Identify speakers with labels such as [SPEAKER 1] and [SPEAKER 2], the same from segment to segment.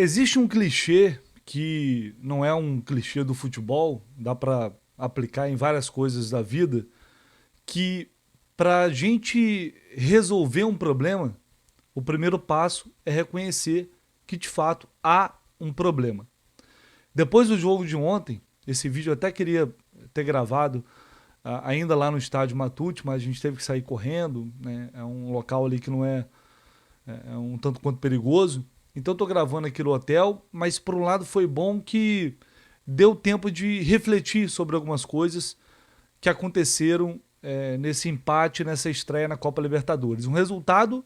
[SPEAKER 1] Existe um clichê que não é um clichê do futebol, dá para aplicar em várias coisas da vida, que para a gente resolver um problema, o primeiro passo é reconhecer que de fato há um problema. Depois do jogo de ontem, esse vídeo eu até queria ter gravado ainda lá no estádio Matute, mas a gente teve que sair correndo, né? É um local ali que não é um tanto quanto perigoso. Então eu tô gravando aqui no hotel, mas por um lado foi bom que deu tempo de refletir sobre algumas coisas que aconteceram nesse empate, nessa estreia na Copa Libertadores. Um resultado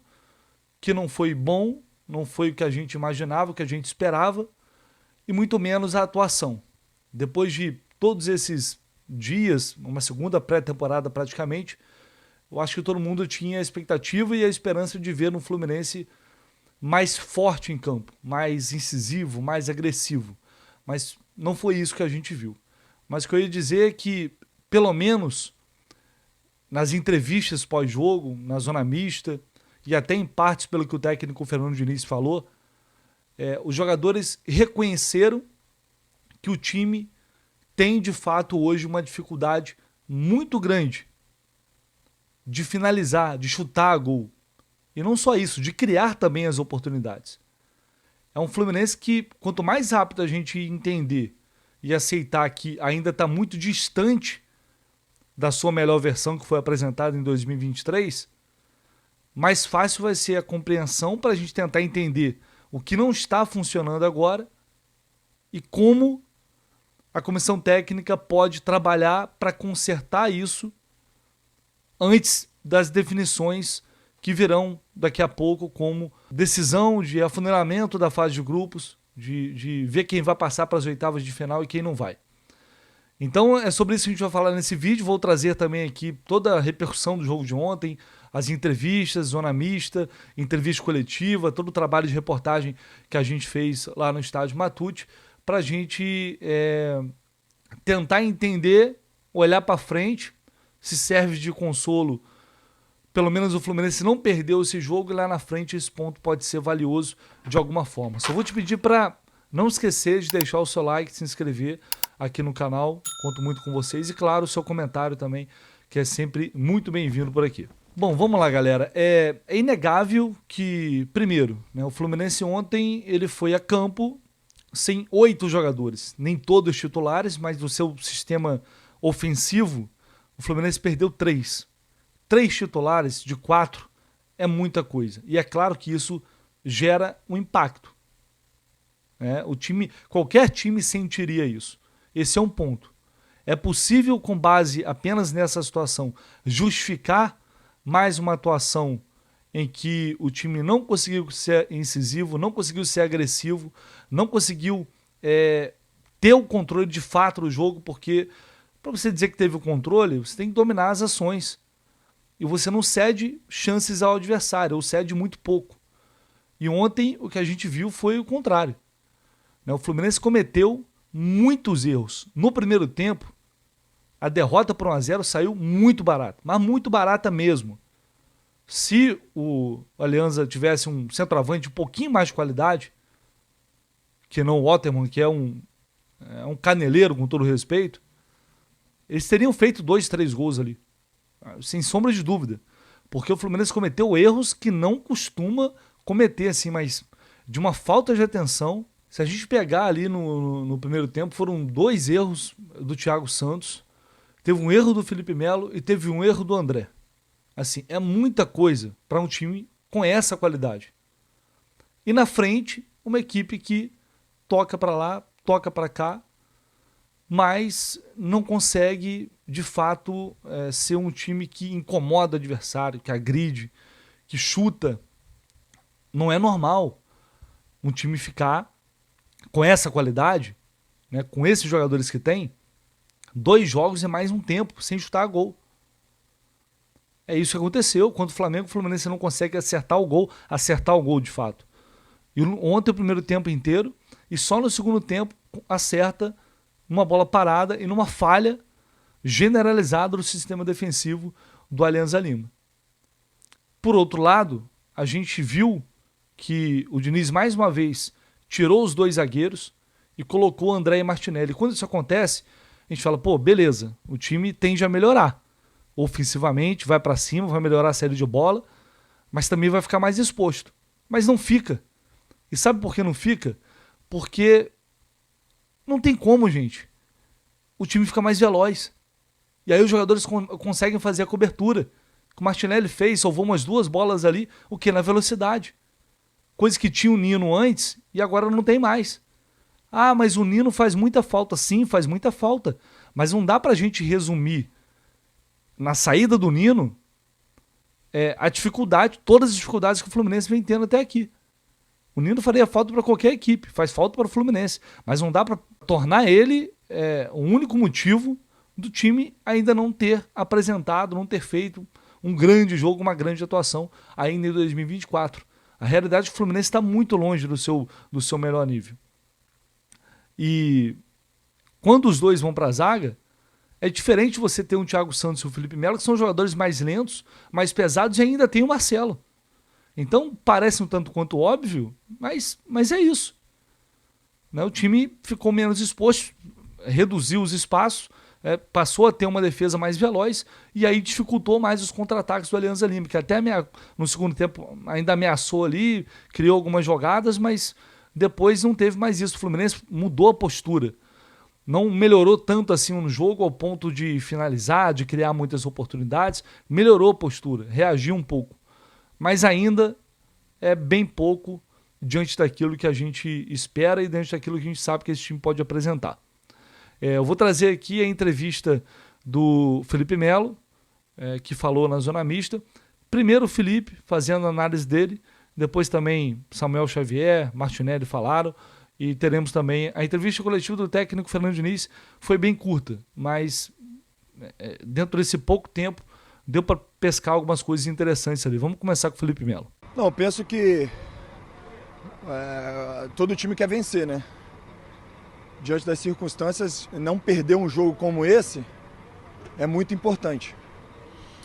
[SPEAKER 1] que não foi bom, não foi o que a gente imaginava, o que a gente esperava, e muito menos a atuação. Depois de todos esses dias, uma segunda pré-temporada praticamente, eu acho que todo mundo tinha a expectativa e a esperança de ver no Fluminense mais forte em campo, mais incisivo, mais agressivo. Mas não foi isso que a gente viu. Mas o que eu ia dizer é que, pelo menos nas entrevistas pós-jogo, na zona mista, e até em partes pelo que o técnico Fernando Diniz falou, os jogadores reconheceram que o time tem de fato hoje uma dificuldade muito grande de finalizar, de chutar a gol. E não só isso, de criar também as oportunidades. É um Fluminense que, quanto mais rápido a gente entender e aceitar que ainda está muito distante da sua melhor versão que foi apresentada em 2023, mais fácil vai ser a compreensão para a gente tentar entender o que não está funcionando agora e como a comissão técnica pode trabalhar para consertar isso antes das definições que virão daqui a pouco, como decisão de afunilamento da fase de grupos, de ver quem vai passar para as oitavas de final e quem não vai. Então é sobre isso que a gente vai falar nesse vídeo. Vou trazer também aqui toda a repercussão do jogo de ontem, as entrevistas, zona mista, entrevista coletiva, todo o trabalho de reportagem que a gente fez lá no estádio Matute, para a gente tentar entender, olhar para frente, se serve de consolo. Pelo menos o Fluminense não perdeu esse jogo e lá na frente esse ponto pode ser valioso de alguma forma. Só vou te pedir para não esquecer de deixar o seu like, se inscrever aqui no canal. Conto muito com vocês e, claro, o seu comentário também, que é sempre muito bem-vindo por aqui. Bom, vamos lá, galera. É inegável que, primeiro, né, o Fluminense ontem ele foi a campo sem 8 jogadores. Nem todos titulares, mas do seu sistema ofensivo, o Fluminense perdeu 3. 3 titulares de 4 é muita coisa. E é claro que isso gera um impacto. O time, qualquer time sentiria isso. Esse é um ponto. É possível, com base apenas nessa situação, justificar mais uma atuação em que o time não conseguiu ser incisivo, não conseguiu ser agressivo, não conseguiu ter o controle de fato do jogo, porque para você dizer que teve o controle, você tem que dominar as ações. E você não cede chances ao adversário, ou cede muito pouco. E ontem o que a gente viu foi o contrário. O Fluminense cometeu muitos erros. No primeiro tempo, a derrota por 1-0 saiu muito barata, mas muito barata mesmo. Se o Alianza tivesse um centroavante de um pouquinho mais de qualidade, que não o Waterman, que é um caneleiro com todo respeito, eles teriam feito 2, 3 gols ali. Sem sombra de dúvida. Porque o Fluminense cometeu erros que não costuma cometer, assim, mas de uma falta de atenção. Se a gente pegar ali no primeiro tempo, foram 2 erros do Thiago Santos, teve um erro do Felipe Melo e teve um erro do André. Assim, é muita coisa para um time com essa qualidade. E na frente, uma equipe que toca para lá, toca para cá, mas não consegue, de fato, ser um time que incomoda o adversário, que agride, que chuta. Não é normal um time ficar com essa qualidade, né, com esses jogadores que tem, 2 jogos é mais um tempo sem chutar a gol. É isso que aconteceu. Contra o Flamengo, o Fluminense não consegue acertar o gol de fato. E ontem o primeiro tempo inteiro, e só no segundo tempo acerta uma bola parada e numa falha generalizada do sistema defensivo do Alianza Lima. Por outro lado, a gente viu que o Diniz mais uma vez tirou os 2 zagueiros e colocou o André e Martinelli. Quando isso acontece, a gente fala, pô, beleza, o time tende a melhorar. Ofensivamente, vai para cima, vai melhorar a série de bola, mas também vai ficar mais exposto. Mas não fica. E sabe por que não fica? Porque não tem como, gente. O time fica mais veloz. E aí os jogadores conseguem fazer a cobertura. O que o Martinelli fez, salvou umas 2 bolas ali, o que? Na velocidade. Coisa que tinha o Nino antes e agora não tem mais. Ah, mas o Nino faz muita falta. Sim, faz muita falta. Mas não dá pra gente resumir na saída do Nino a dificuldade, todas as dificuldades que o Fluminense vem tendo até aqui. O Nino faria falta para qualquer equipe, faz falta para o Fluminense. Mas não dá para tornar ele o único motivo do time ainda não ter apresentado, não ter feito um grande jogo, uma grande atuação ainda em 2024. A realidade é que o Fluminense está muito longe do seu melhor nível. E quando os dois vão para a zaga, é diferente você ter um Thiago Santos e o Felipe Melo, que são jogadores mais lentos, mais pesados, e ainda tem o Marcelo. Então parece um tanto quanto óbvio, mas é isso. Né? O time ficou menos exposto, reduziu os espaços, passou a ter uma defesa mais veloz e aí dificultou mais os contra-ataques do Alianza Lima, que até no segundo tempo ainda ameaçou ali, criou algumas jogadas, mas depois não teve mais isso. O Fluminense mudou a postura. Não melhorou tanto assim no jogo ao ponto de finalizar, de criar muitas oportunidades. Melhorou a postura, reagiu um pouco. Mas ainda é bem pouco diante daquilo que a gente espera e diante daquilo que a gente sabe que esse time pode apresentar. Eu vou trazer aqui a entrevista do Felipe Melo, que falou na Zona Mista. Primeiro o Felipe, fazendo a análise dele. Depois também Samuel Xavier, Martinelli falaram. E teremos também a entrevista coletiva do técnico Fernando Diniz. Foi bem curta, mas dentro desse pouco tempo deu para pescar algumas coisas interessantes ali. Vamos começar com o Felipe Melo.
[SPEAKER 2] Não, eu penso que todo time quer vencer, né? Diante das circunstâncias, não perder um jogo como esse é muito importante.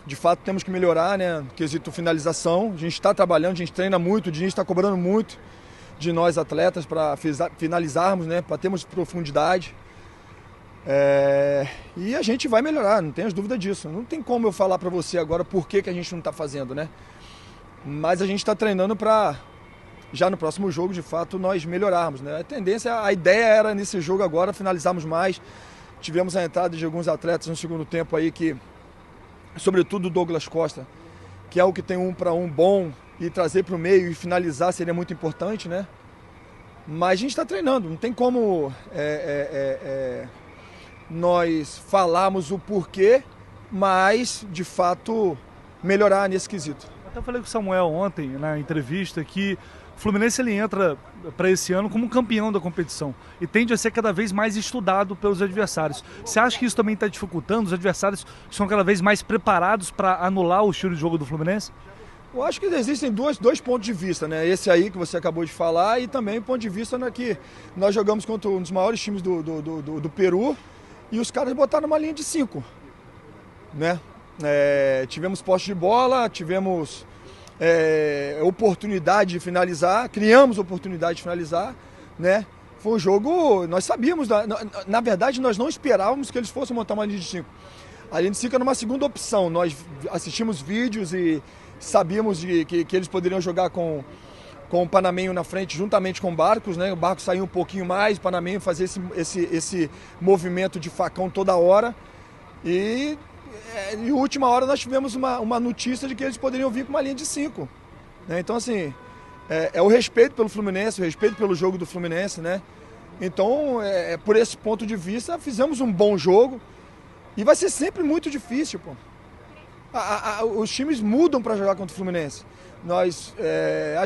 [SPEAKER 2] De fato, temos que melhorar, né? No quesito finalização. A gente está trabalhando, a gente treina muito, o Diniz está cobrando muito de nós atletas para finalizarmos, né? Para termos profundidade. E a gente vai melhorar, não tenho dúvida disso. Não tem como eu falar para você agora por que a gente não está fazendo, né? Mas a gente está treinando para já no próximo jogo, de fato, nós melhorarmos, né? A ideia era nesse jogo agora finalizarmos mais. Tivemos a entrada de alguns atletas no segundo tempo aí que, sobretudo o Douglas Costa, que é o que tem 1-1 bom, e trazer para o meio e finalizar seria muito importante, né? Mas a gente está treinando, não tem como nós falarmos o porquê, mas de fato melhorar nesse quesito.
[SPEAKER 1] Eu até falei com o Samuel ontem na entrevista que o Fluminense ele entra para esse ano como campeão da competição e tende a ser cada vez mais estudado pelos adversários. Você acha que isso também está dificultando? Os adversários são cada vez mais preparados para anular o estilo de jogo do Fluminense?
[SPEAKER 2] Eu acho que existem dois pontos de vista, né? Esse aí que você acabou de falar e também o ponto de vista que nós jogamos contra um dos maiores times do Peru e os caras botaram uma linha de 5, né? Tivemos posse de bola, tivemos oportunidade de finalizar, criamos oportunidade de finalizar, né? Foi um jogo, nós sabíamos, na verdade nós não esperávamos que eles fossem montar uma linha de 5. A linha de 5 era uma segunda opção, nós assistimos vídeos e sabíamos que eles poderiam jogar com o Panamenho na frente juntamente com o Barcos, né? O Barcos saiu um pouquinho mais, o Panamenho fazia esse movimento de facão toda hora e em última hora nós tivemos uma notícia de que eles poderiam vir com uma linha de 5, né? Então assim, o respeito pelo Fluminense, o respeito pelo jogo do Fluminense, né? Então, por esse ponto de vista, fizemos um bom jogo e vai ser sempre muito difícil, pô. Os times mudam para jogar contra o Fluminense. Nós,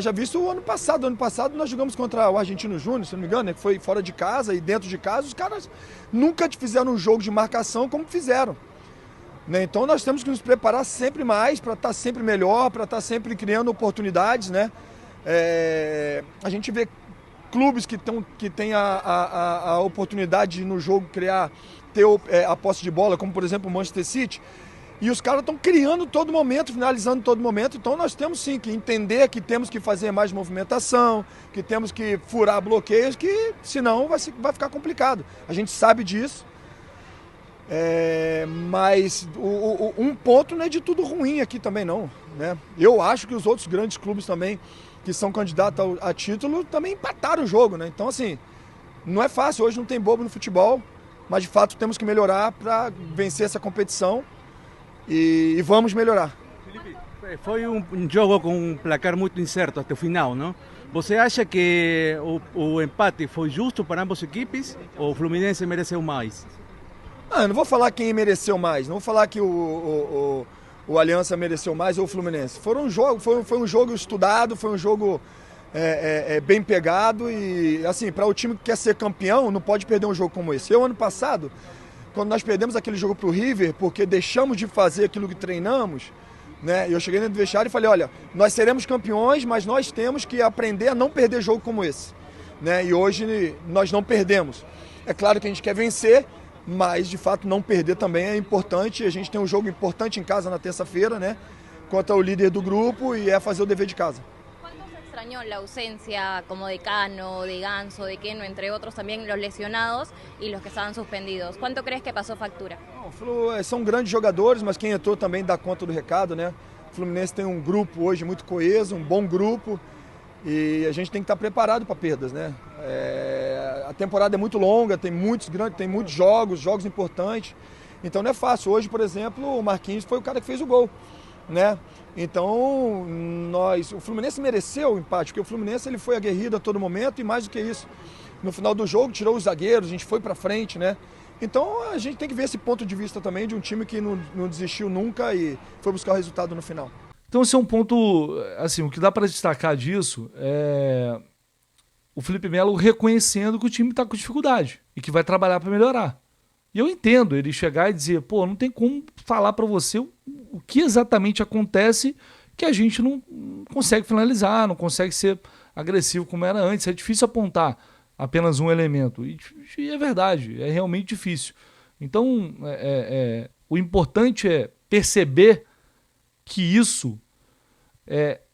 [SPEAKER 2] já visto o ano passado nós jogamos contra o Argentino Júnior, se não me engano, né, que foi fora de casa e dentro de casa, os caras nunca fizeram um jogo de marcação como fizeram. Né? Então nós temos que nos preparar sempre mais para estar sempre melhor, para estar sempre criando oportunidades, né? A gente vê clubes que têm a oportunidade de no jogo ter a posse de bola, como por exemplo o Manchester City. E os caras estão criando todo momento, finalizando todo momento. Então nós temos sim que entender que temos que fazer mais movimentação, que temos que furar bloqueios, que senão vai ficar complicado. A gente sabe disso. Mas um ponto não é de tudo ruim aqui também não, né? Eu acho que os outros grandes clubes também, que são candidatos a título, também empataram o jogo, né? Então assim, não é fácil, hoje não tem bobo no futebol, mas de fato temos que melhorar para vencer essa competição. E vamos melhorar.
[SPEAKER 3] Felipe, foi jogo com um placar muito incerto até o final, não? Você acha que o empate foi justo para ambas as equipes ou o Fluminense mereceu mais?
[SPEAKER 2] Eu não vou falar quem mereceu mais, não vou falar que o Aliança mereceu mais ou o Fluminense. Foi um jogo estudado, foi um jogo bem pegado e assim, para o time que quer ser campeão, não pode perder um jogo como esse. Ano passado, quando nós perdemos aquele jogo para o River, porque deixamos de fazer aquilo que treinamos, né? Eu cheguei dentro do vestiário e falei, olha, nós seremos campeões, mas nós temos que aprender a não perder jogo como esse, né? E hoje nós não perdemos. É claro que a gente quer vencer, mas de fato não perder também é importante. A gente tem um jogo importante em casa na terça-feira, né? Contra o líder do grupo e é fazer o dever de casa.
[SPEAKER 4] Extrañó la ausencia como de Cano, de Ganso, de Queno, entre otros también los lesionados y los que estaban suspendidos. ¿Cuánto crees que pasó factura?
[SPEAKER 2] São grandes jogadores, mas quem entrou também dá conta do recado, né? O Fluminense tem um grupo hoje muito coeso, um bom grupo e a gente tem que estar preparado para perdas, né? A temporada é muito longa, tem muitos jogos importantes, então não é fácil. Hoje, por exemplo, o Marquinhos foi o cara que fez o gol, né? Então, o Fluminense mereceu o empate, porque o Fluminense ele foi aguerrido a todo momento e mais do que isso, no final do jogo tirou os zagueiros, a gente foi para frente, né? Então a gente tem que ver esse ponto de vista também de um time que não desistiu nunca e foi buscar o resultado no final.
[SPEAKER 1] Então esse é um ponto, assim, o que dá para destacar disso é o Felipe Melo reconhecendo que o time está com dificuldade e que vai trabalhar para melhorar. E eu entendo ele chegar e dizer, pô, não tem como falar para você o que exatamente acontece que a gente não consegue finalizar, não consegue ser agressivo como era antes. É difícil apontar apenas um elemento. E é verdade, é realmente difícil. Então, o importante é perceber que isso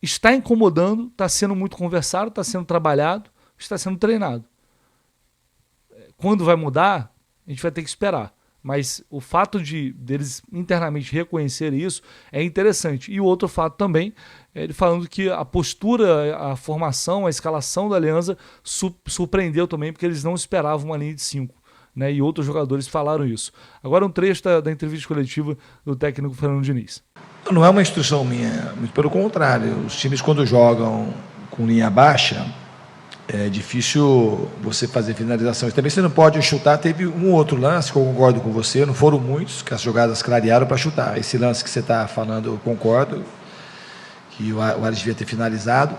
[SPEAKER 1] está incomodando, está sendo muito conversado, está sendo trabalhado, está sendo treinado. Quando vai mudar, a gente vai ter que esperar. Mas o fato deles internamente reconhecerem isso é interessante. E o outro fato também, ele falando que a postura, a formação, a escalação da Aliança surpreendeu também, porque eles não esperavam uma linha de 5. Né? E outros jogadores falaram isso. Agora um trecho da entrevista coletiva do técnico Fernando Diniz.
[SPEAKER 5] Não é uma instrução minha, muito pelo contrário. Os times, quando jogam com linha baixa, é difícil você fazer finalizações. Também você não pode chutar. Teve um outro lance que eu concordo com você, não foram muitos, que as jogadas clarearam para chutar. Esse lance que você está falando, eu concordo, que o Ares devia ter finalizado.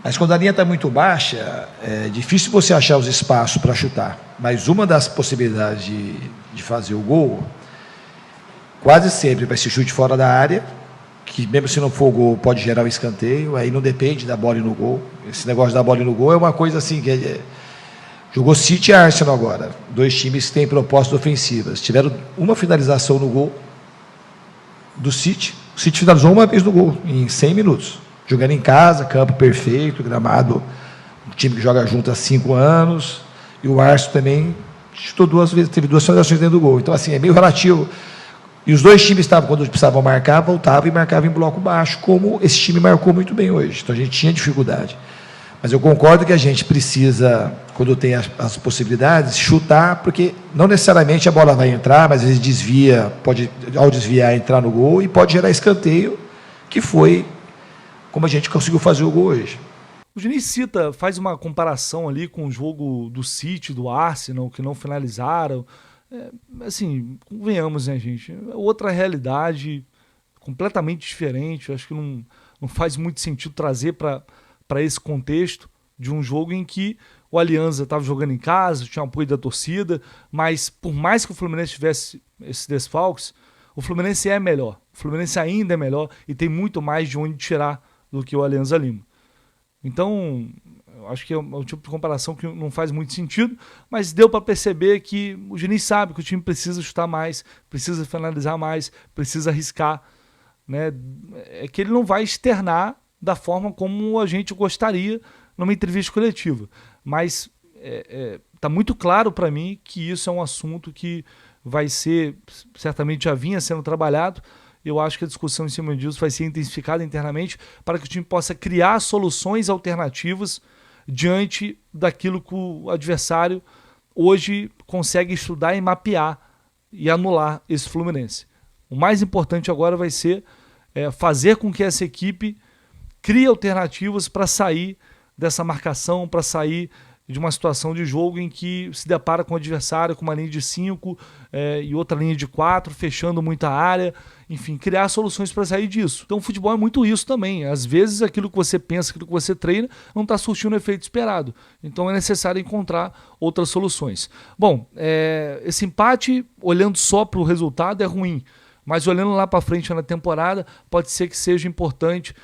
[SPEAKER 5] Mas quando a linha está muito baixa, é difícil você achar os espaços para chutar. Mas uma das possibilidades de fazer o gol, quase sempre vai ser chute fora da área, que mesmo se não for gol, pode gerar um escanteio, aí não depende da bola no gol. Esse negócio da bola no gol é uma coisa assim, jogou City e Arsenal agora, dois times que têm propostas ofensivas, tiveram uma finalização no gol do City, o City finalizou uma vez no gol, em 100 minutos, jogando em casa, campo perfeito, gramado, um time que joga junto há 5 anos, e o Arsenal também chutou 2 vezes, teve 2 finalizações dentro do gol, então assim, é meio relativo. E os dois times estavam, quando precisavam marcar, voltavam e marcavam em bloco baixo, como esse time marcou muito bem hoje. Então a gente tinha dificuldade. Mas eu concordo que a gente precisa, quando tem as possibilidades, chutar, porque não necessariamente a bola vai entrar, mas às vezes desvia, pode, ao desviar, entrar no gol e pode gerar escanteio, que foi como a gente conseguiu fazer o gol hoje.
[SPEAKER 1] O Diniz faz uma comparação ali com o jogo do City, do Arsenal, que não finalizaram. Assim, convenhamos, né, gente? É outra realidade, completamente diferente. Eu acho que não faz muito sentido trazer para esse contexto de um jogo em que o Alianza estava jogando em casa, tinha apoio da torcida, mas por mais que o Fluminense tivesse esses desfalques, o Fluminense é melhor. O Fluminense ainda é melhor e tem muito mais de onde tirar do que o Alianza Lima. Então, Eu acho que é um tipo de comparação que não faz muito sentido, mas deu para perceber que o Diniz sabe que o time precisa chutar mais, precisa finalizar mais, precisa arriscar, né? É que ele não vai externar da forma como a gente gostaria numa entrevista coletiva, mas tá muito claro para mim que isso é um assunto que vai ser, certamente já vinha sendo trabalhado. Eu acho que a discussão em cima disso vai ser intensificada internamente para que o time possa criar soluções alternativas diante daquilo que o adversário hoje consegue estudar e mapear e anular esse Fluminense. O mais importante agora vai ser fazer com que essa equipe crie alternativas para sair dessa marcação, para sair de uma situação de jogo em que se depara com o adversário com uma linha de 5 e outra linha de 4, fechando muita área, enfim, criar soluções para sair disso. Então o futebol é muito isso também. Às vezes aquilo que você pensa, aquilo que você treina, não está surtindo o efeito esperado. Então é necessário encontrar outras soluções. Bom, esse empate, olhando só para o resultado, é ruim. Mas olhando lá para frente na temporada, pode ser que seja importante.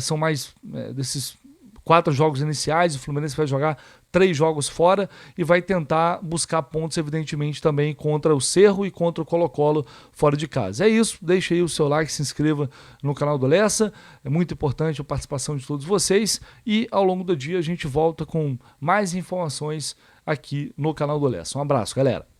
[SPEAKER 1] São mais desses 4 jogos iniciais, o Fluminense vai jogar 3 jogos fora e vai tentar buscar pontos, evidentemente, também contra o Cerro e contra o Colo-Colo fora de casa. É isso, deixa aí o seu like, se inscreva no canal do Lessa, é muito importante a participação de todos vocês e ao longo do dia a gente volta com mais informações aqui no canal do Lessa. Um abraço, galera!